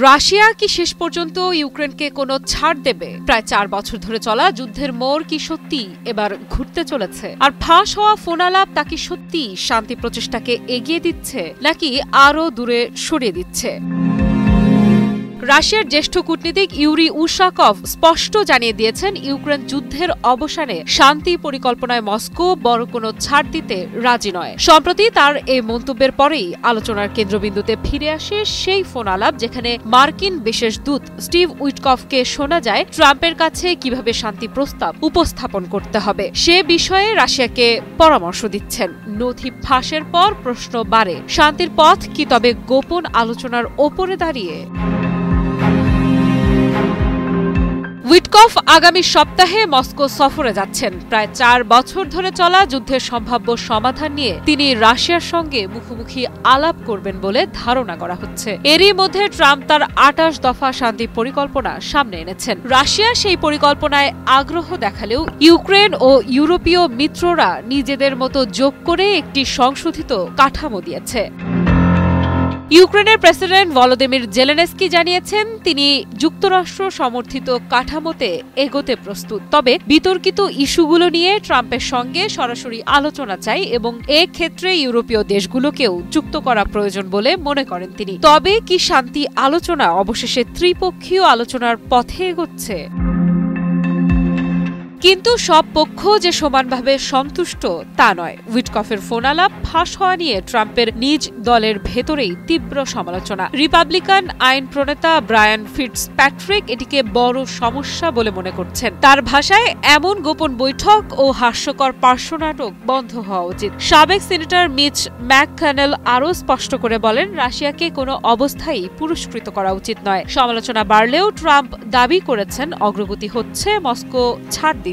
Russia কি শেষ পর্যন্ত ইউক্রেনকে কোনো ছাড় দেবে? প্রায় 4 বছর ধরে চলা যুদ্ধের মোড় কি সত্যি এবার ঘুরতে চলেছে? আর ফাঁস হওয়া ফোনালাপ তা কি সত্যি শান্তি প্রচেষ্টাকে এগিয়ে দিচ্ছে নাকি আরও দূরে সরিয়ে দিচ্ছে? রাশিয়ার জ্যেষ্ঠ কূটনীতিক ইউরি উশাকভ স্পষ্ট জানিয়ে দিয়েছেন, ইউক্রেন যুদ্ধের অবসানে শান্তি পরিকল্পনায় মস্কো বড় কোনো ছাড় দিতে রাজি নয়। সম্প্রতি তার এই মন্তব্যের পরেই আলোচনার কেন্দ্রবিন্দুতে ফিরে আসে সেই ফোন আলাপ যেখানে মার্কিন বিশেষ দূত স্টিভ উইটকফকে শোনা যায় ট্রাম্পের কাছে কিভাবে শান্তি প্রস্তাব উপস্থাপন করতে হবে সে বিষয়ে রাশিয়াকে পরামর্শ দিচ্ছেন। নথি ফাঁসের পর প্রশ্ন বাড়ে, শান্তির পথ কি তবে গোপন আলোচনার ওপরে দাঁড়িয়ে? উইটকফ আগামী সপ্তাহে মস্কো সফরে যাচ্ছেন। প্রায় 4 বছর ধরে চলা যুদ্ধের সম্ভাব্য সমাধান নিয়ে তিনি রাশিয়ার সঙ্গে মুখোমুখি আলাপ করবেন বলে ধারণা করা হচ্ছে। এরই মধ্যে ট্রাম্প তার 28 দফা শান্তি পরিকল্পনা সামনে এনেছেন। রাশিয়া সেই পরিকল্পনায় আগ্রহ দেখালেও ইউক্রেন ও ইউরোপীয় মিত্ররা নিজেদের মতো যোগ করে একটি সংশোধিত কাঠামো দিয়েছে। ইউক্রেনের প্রেসিডেন্ট ভলোদিমির জেলেনস্কি জানিয়েছেন, তিনি যুক্তরাষ্ট্র সমর্থিত কাঠামোতে এগোতে প্রস্তুত। তবে বিতর্কিত ইস্যুগুলো নিয়ে ট্রাম্পের সঙ্গে সরাসরি আলোচনা চাই এবং ক্ষেত্রে ইউরোপীয় দেশগুলোকেও যুক্ত করা প্রয়োজন বলে মনে করেন তিনি। তবে কি শান্তি আলোচনা অবশেষে ত্রিপক্ষীয় আলোচনার পথে এগোচ্ছে? কিন্তু সব পক্ষ যে সমানভাবে সন্তুষ্ট তা নয়। উইটকফের ফোনালাপ ফাঁস হওয়া নিয়ে ট্রাম্পের নিজ দলের ভেতরেই তীব্র সমালোচনা। রিপাবলিকান আইন প্রণেতা ব্রায়ান ফিটজপ্যাট্রিক এটিকে বড় সমস্যা বলে মনে করছেন। তার ভাষায়, এমন গোপন বৈঠক ও হাস্যকর পার্শ্বনাটক বন্ধ হওয়া উচিত। সাবেক সিনেটর মিচ ম্যাককনেল আরও স্পষ্ট করে বলেন, রাশিয়াকে কোনো অবস্থায় পুরস্কৃত করা উচিত নয়। সমালোচনা বাড়লেও ট্রাম্প দাবি করেছেন অগ্রগতি হচ্ছে, মস্কো ছাড় দিচ্ছে।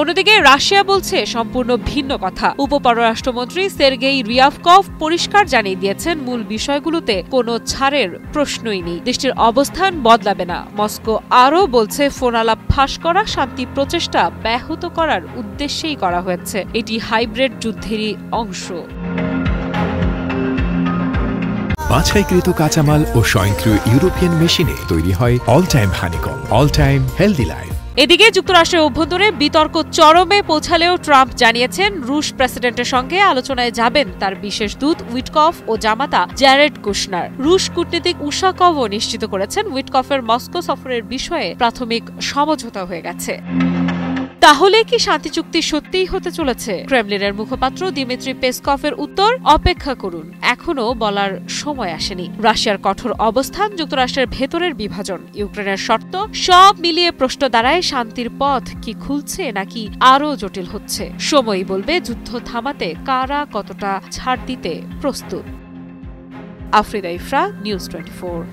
অন্যদিকে রাশিয়া বলছে সম্পূর্ণ ভিন্ন কথা। উপপররাষ্ট্রমন্ত্রী সের্গেই রিয়াভকভ পরিষ্কার জানিয়ে দিয়েছেন, মূল বিষয়গুলোতে কোনো ছাড়ের প্রশ্নই নেই। দেশটির অবস্থান বদলাবে না। মস্কো আরও বলছে, ফোনালাপ ফাঁস করা শান্তি প্রচেষ্টা ব্যাহত করার উদ্দেশ্যেই করা হয়েছে। এটি হাইব্রিড যুদ্ধেরই অংশ। বাছাইকৃত কাঁচামাল ও স্বয়ংক্রিয় ইউরোপিয়ান মেশিনে তৈরি হয় all time honeycomb, all time healthy life. এদিকে যুক্তরাষ্ট্রের অভ্যন্তরে বিতর্ক চরমে পৌঁছালেও ট্রাম্প জানিয়েছেন, রুশ প্রেসিডেন্টের সঙ্গে আলোচনায় যাবেন তার বিশেষ দূত উইটকফ ও জামাতা জ্যারেড কুশনার। রুশ কূটনীতিক উশাকভও নিশ্চিত করেছেন, উইটকফের মস্কো সফরের বিষয়ে প্রাথমিক সমঝোতা হয়ে গেছে। তাহলে কি শান্তি চুক্তি সত্যিই হতে চলেছে? ক্রেমলিনের মুখপাত্র দিমিত্রি পেসকভের উত্তর, অপেক্ষা করুন, এখনো বলার সময় আসেনি। রাশিয়ার কঠোর অবস্থান, যুক্তরাষ্ট্রের ভেতরের বিভাজন, ইউক্রেনের শর্ত, সব মিলিয়ে প্রশ্ন দাঁড়ায়, শান্তির পথ কি খুলছে নাকি আরও জটিল হচ্ছে? সময়ই বলবে যুদ্ধ থামাতে কারা কতটা ছাড় দিতে প্রস্তুত। আফ্রিদা ইফরা, নিউজ 24।